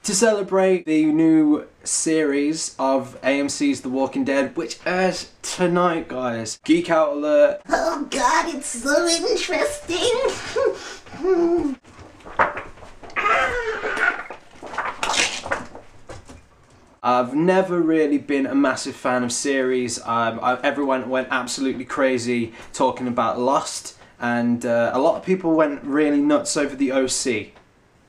to celebrate the new series of AMC's The Walking Dead, which airs tonight, guys. Geek out alert. Oh god, it's so interesting. I've never really been a massive fan of series. Everyone went absolutely crazy talking about Lost, and a lot of people went really nuts over the OC.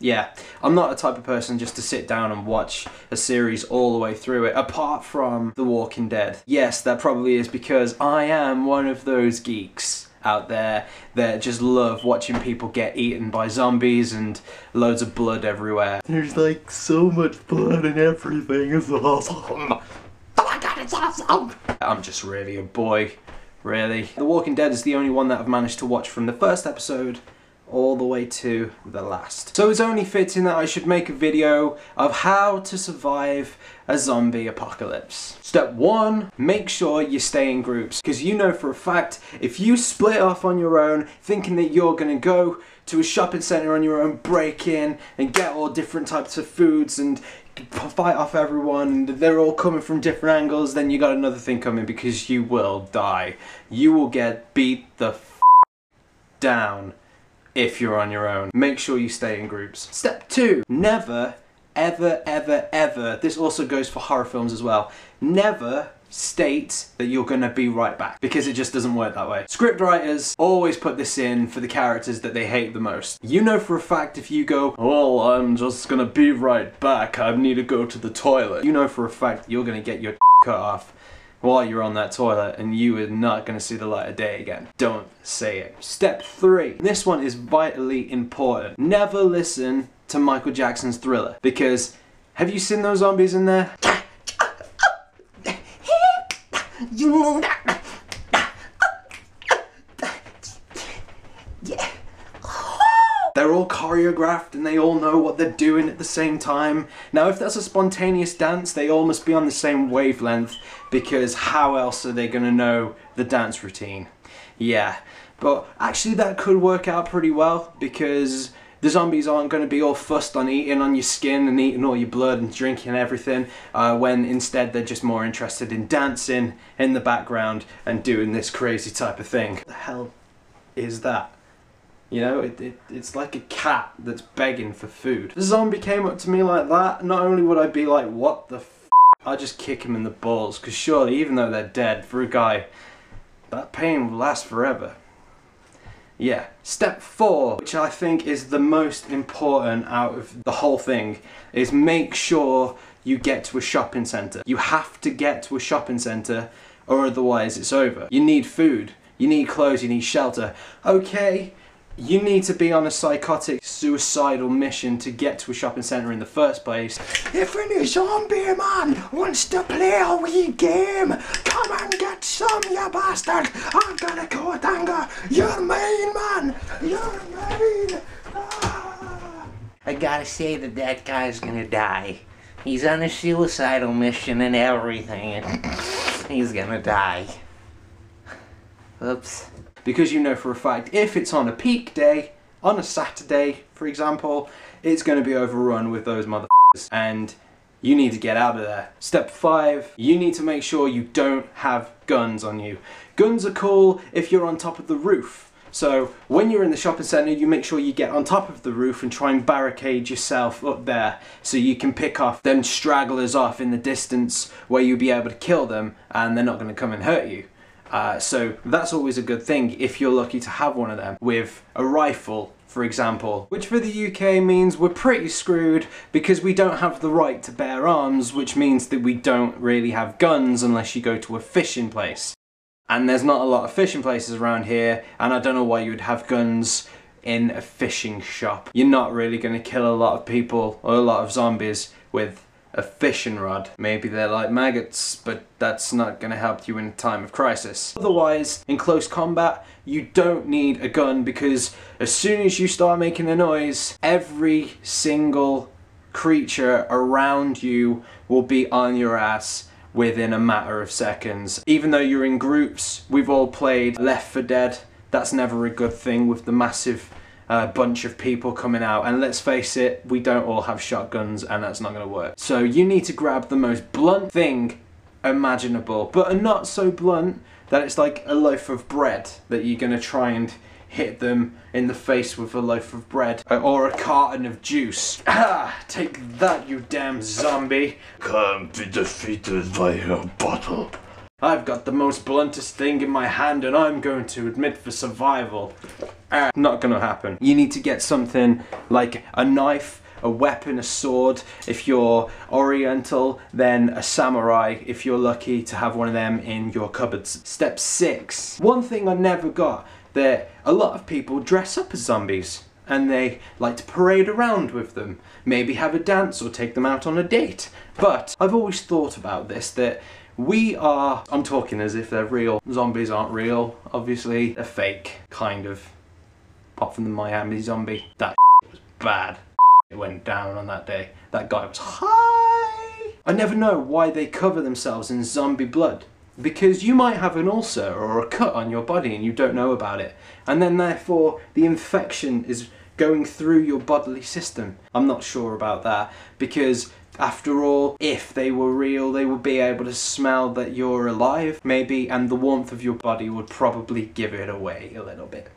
Yeah, I'm not the type of person just to sit down and watch a series all the way through it, apart from The Walking Dead. Yes, that probably is because I am one of those geeks out there that just love watching people get eaten by zombies and loads of blood everywhere. There's like so much blood and everything, it's awesome. Oh my god, it's awesome! I'm just really a boy, really. The Walking Dead is the only one that I've managed to watch from the first episode all the way to the last. So it's only fitting that I should make a video of how to survive a zombie apocalypse. Step 1, make sure you stay in groups, because you know for a fact if you split off on your own thinking that you're gonna go to a shopping centre on your own, break in and get all different types of foods and fight off everyone and they're all coming from different angles, then you got another thing coming, because you will die. You will get beat the down if you're on your own. Make sure you stay in groups. Step 2, never, ever, ever, ever, this also goes for horror films as well, never state that you're gonna be right back, because it just doesn't work that way. Script writers always put this in for the characters that they hate the most. You know for a fact if you go, well, I'm just gonna be right back, I need to go to the toilet, you know for a fact you're gonna get your cut off while you're on that toilet and you are not going to see the light of day again. Don't say it. Step 3. This one is vitally important. Never listen to Michael Jackson's Thriller, because have you seen those zombies in there? They're all choreographed and they all know what they're doing at the same time. Now if that's a spontaneous dance, they all must be on the same wavelength, because how else are they going to know the dance routine? Yeah, but actually that could work out pretty well, because the zombies aren't going to be all fussed on eating on your skin and eating all your blood and drinking everything, when instead they're just more interested in dancing in the background and doing this crazy type of thing. What the hell is that? You know, it's like a cat that's begging for food. If a zombie came up to me like that, not only would I be like, what the f***, I'd just kick him in the balls, because surely, even though they're dead, for a guy, that pain will last forever. Yeah. Step 4, which I think is the most important out of the whole thing, is make sure you get to a shopping centre. You have to get to a shopping centre, or otherwise it's over. You need food, you need clothes, you need shelter. Okay, you need to be on a psychotic, suicidal mission to get to a shopping centre in the first place. If any zombie man wants to play a wee game, come and get some, you bastard! I'm gonna go with anger! You're mine, man! You're mine! Ah. I gotta say that guy's gonna die. He's on a suicidal mission and everything, and he's gonna die. Oops. Because you know for a fact, if it's on a peak day, on a Saturday, for example, it's going to be overrun with those motherfuckers, and you need to get out of there. Step 5, you need to make sure you don't have guns on you. Guns are cool if you're on top of the roof. So when you're in the shopping centre, you make sure you get on top of the roof and try and barricade yourself up there, so you can pick off them stragglers off in the distance where you'll be able to kill them and they're not going to come and hurt you. So that's always a good thing if you're lucky to have one of them with a rifle, for example, which for the UK means we're pretty screwed, because we don't have the right to bear arms, which means that we don't really have guns unless you go to a fishing place. And there's not a lot of fishing places around here, and I don't know why you would have guns in a fishing shop. You're not really going to kill a lot of people or a lot of zombies with a fishing rod. Maybe they're like maggots, but that's not going to help you in a time of crisis. Otherwise, in close combat, you don't need a gun, because as soon as you start making a noise, every single creature around you will be on your ass within a matter of seconds. Even though you're in groups, we've all played Left 4 Dead. That's never a good thing with the massive bunch of people coming out, and let's face it, we don't all have shotguns, and that's not going to work. So you need to grab the most blunt thing imaginable, but not so blunt that it's like a loaf of bread that you're going to try and hit them in the face with a loaf of bread, or a carton of juice. Ah, take that, you damn zombie. Can't be defeated by a bottle. I've got the most bluntest thing in my hand, and I'm going to admit for survival. Not gonna happen. You need to get something like a knife, a weapon, a sword. If you're Oriental, then a samurai, if you're lucky to have one of them in your cupboards. Step 6. One thing I never got, that a lot of people dress up as zombies and they like to parade around with them, maybe have a dance or take them out on a date. But I've always thought about this, that we are, I'm talking as if they're real, zombies aren't real, obviously they're fake, kind of, apart from the Miami zombie. That was bad. It went down on that day. That guy was high. I never know why they cover themselves in zombie blood. Because you might have an ulcer or a cut on your body and you don't know about it. And then therefore the infection is going through your bodily system. I'm not sure about that, because after all, if they were real, they would be able to smell that you're alive, maybe, and the warmth of your body would probably give it away a little bit.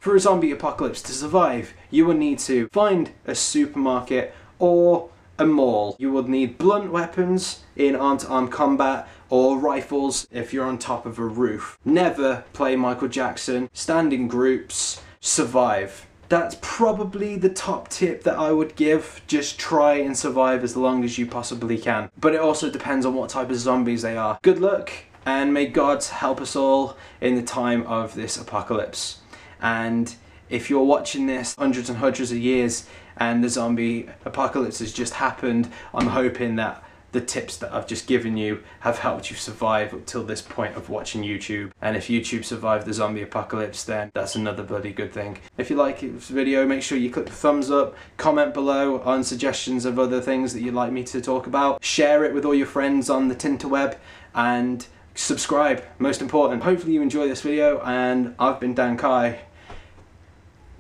For a zombie apocalypse to survive, you will need to find a supermarket or a mall. You will need blunt weapons in arm-to-arm combat, or rifles if you're on top of a roof. Never play Michael Jackson, stand in groups, survive. That's probably the top tip that I would give. Just try and survive as long as you possibly can. But it also depends on what type of zombies they are. Good luck, and may God help us all in the time of this apocalypse. And if you're watching this hundreds and hundreds of years and the zombie apocalypse has just happened, I'm hoping that the tips that I've just given you have helped you survive up till this point of watching YouTube. And if YouTube survived the zombie apocalypse, then that's another bloody good thing. If you like this video, make sure you click the thumbs up, comment below on suggestions of other things that you'd like me to talk about, share it with all your friends on the Tinterweb, and subscribe, most important. Hopefully you enjoy this video, and I've been Itsdanielkai.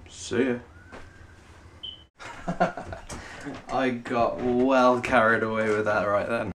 See ya. I got well carried away with that right then.